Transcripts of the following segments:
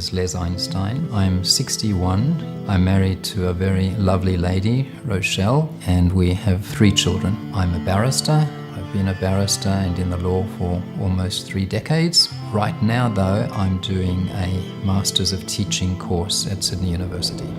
is Les Einstein. I'm 61. I'm married to a very lovely lady, Rochelle, and we have 3 children. I'm a barrister. I've been a barrister and in the law for almost 3 decades. Right now, though, I'm doing a Masters of Teaching course at Sydney University.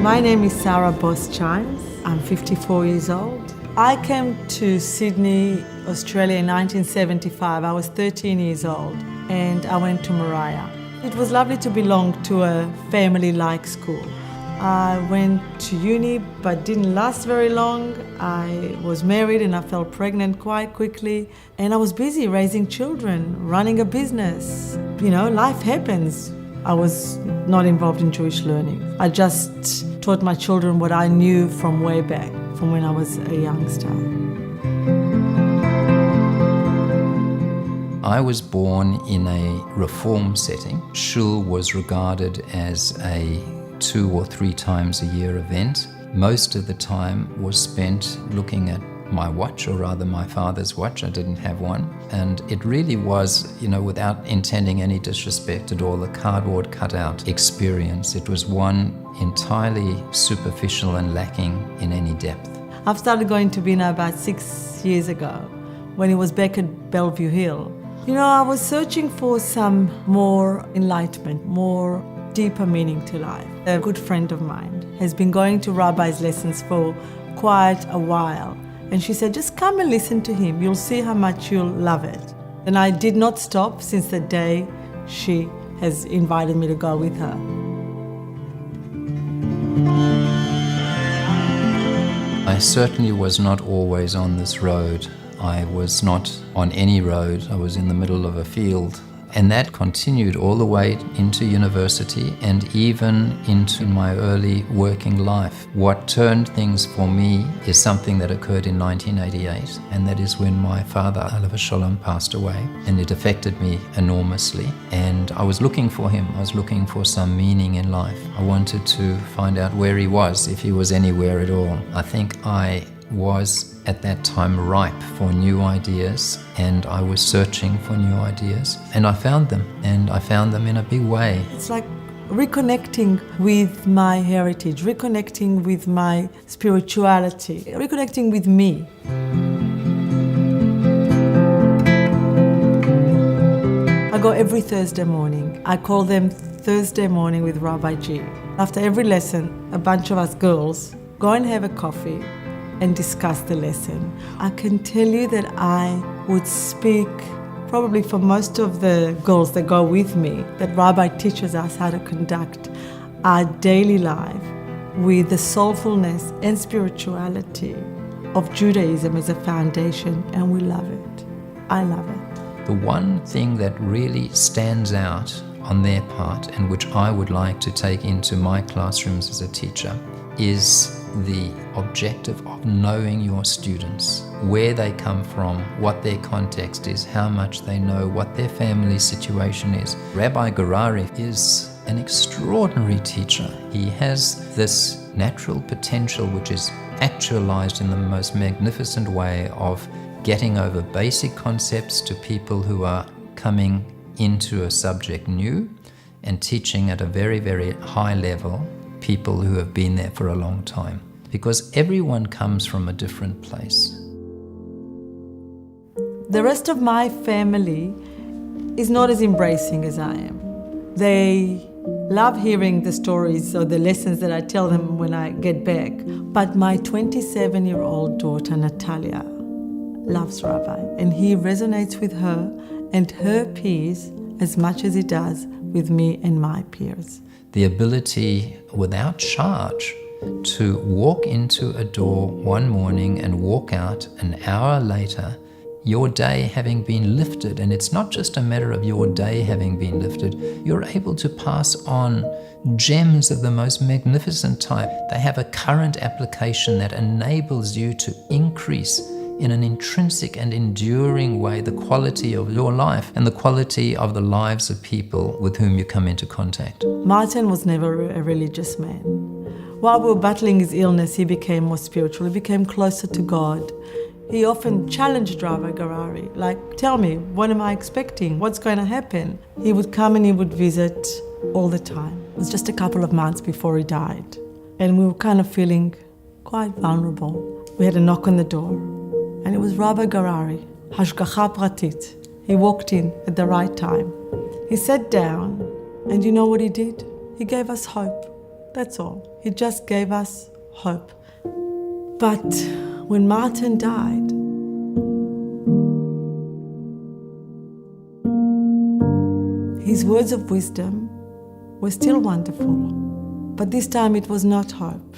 My name is Sarah Boss-Chimes. I'm 54 years old. I came to Sydney, Australia in 1975. I was 13 years old and I went to Moriah. It was lovely to belong to a family-like school. I went to uni but didn't last very long. I was married and I fell pregnant quite quickly. And I was busy raising children, running a business. You know, life happens. I was not involved in Jewish learning. I just taught my children what I knew from way back, from when I was a youngster. I was born in a reform setting. Shul was regarded as a 2 or 3 times a year event. Most of the time was spent looking at my watch, or rather my father's watch. I didn't have one. And it really was, without intending any disrespect at all, a cardboard cutout experience. It was one entirely superficial and lacking in any depth. I've started going to BINA about 6 years ago, when it was back at Bellevue Hill. I was searching for some more enlightenment, more deeper meaning to life. A good friend of mine has been going to Rabbi's lessons for quite a while. And she said, just come and listen to him. You'll see how much you'll love it. And I did not stop since the day she has invited me to go with her. I certainly was not always on this road. I was not on any road. I was in the middle of a field. And that continued all the way into university and even into my early working life. What turned things for me is something that occurred in 1988, and that is when my father, Alav Shalom, passed away, and it affected me enormously. And I was looking for him. I was looking for some meaning in life. I wanted to find out where he was, if he was anywhere at all. I think I was at that time ripe for new ideas, and I was searching for new ideas, and I found them in a big way. It's like reconnecting with my heritage, reconnecting with my spirituality, reconnecting with me. I go every Thursday morning. I call them Thursday morning with Rabbi G. After every lesson, a bunch of us girls go and have a coffee and discuss the lesson. I can tell you that I would speak probably for most of the girls that go with me, that Rabbi teaches us how to conduct our daily life with the soulfulness and spirituality of Judaism as a foundation, and we love it. I love it. The one thing that really stands out on their part, and which I would like to take into my classrooms as a teacher, is the objective of knowing your students, where they come from, what their context is, how much they know, what their family situation is. Rabbi Garari is an extraordinary teacher. He has this natural potential which is actualized in the most magnificent way of getting over basic concepts to people who are coming into a subject new, and teaching at a very, very high level people who have been there for a long time, because everyone comes from a different place. The rest of my family is not as embracing as I am. They love hearing the stories or the lessons that I tell them when I get back. But my 27-year-old daughter, Natalia, loves Rabbi, and he resonates with her and her peers as much as he does with me and my peers. The ability, without charge, to walk into a door one morning and walk out an hour later, your day having been lifted, and it's not just a matter of your day having been lifted, you're able to pass on gems of the most magnificent type. They have a current application that enables you to increase in an intrinsic and enduring way the quality of your life and the quality of the lives of people with whom you come into contact. Martin was never a religious man. While we were battling his illness, he became more spiritual. He became closer to God. He often challenged Rabbi Garari, like, tell me, what am I expecting? What's going to happen? He would come and he would visit all the time. It was just a couple of months before he died. And we were kind of feeling quite vulnerable. We had a knock on the door, and it was Rabbi Garari, Hashgacha Pratit. He walked in at the right time. He sat down, and you know what he did? He gave us hope. That's all. He just gave us hope. But when Martin died, his words of wisdom were still wonderful. But this time it was not hope.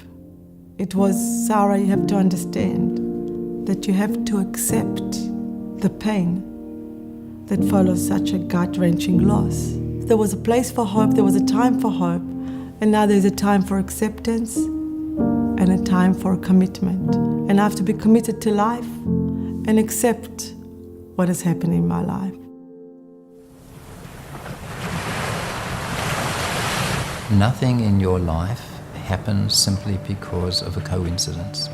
It was, Sarah, you have to understand that you have to accept the pain that follows such a gut-wrenching loss. There was a place for hope, there was a time for hope, and now there's a time for acceptance and a time for commitment. And I have to be committed to life and accept what has happened in my life. Nothing in your life happens simply because of a coincidence.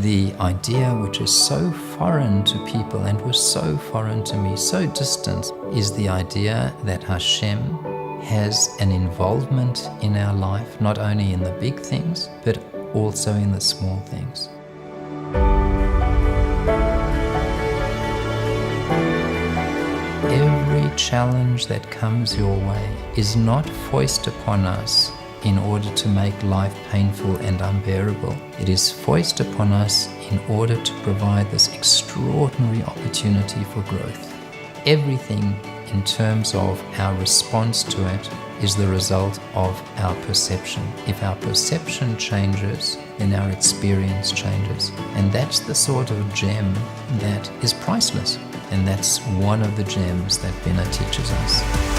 The idea which is so foreign to people and was so foreign to me, so distant, is the idea that Hashem has an involvement in our life, not only in the big things, but also in the small things. Every challenge that comes your way is not foisted upon us in order to make life painful and unbearable. It is foisted upon us in order to provide this extraordinary opportunity for growth. Everything in terms of our response to it is the result of our perception. If our perception changes, then our experience changes. And that's the sort of gem that is priceless. And that's one of the gems that BINA teaches us.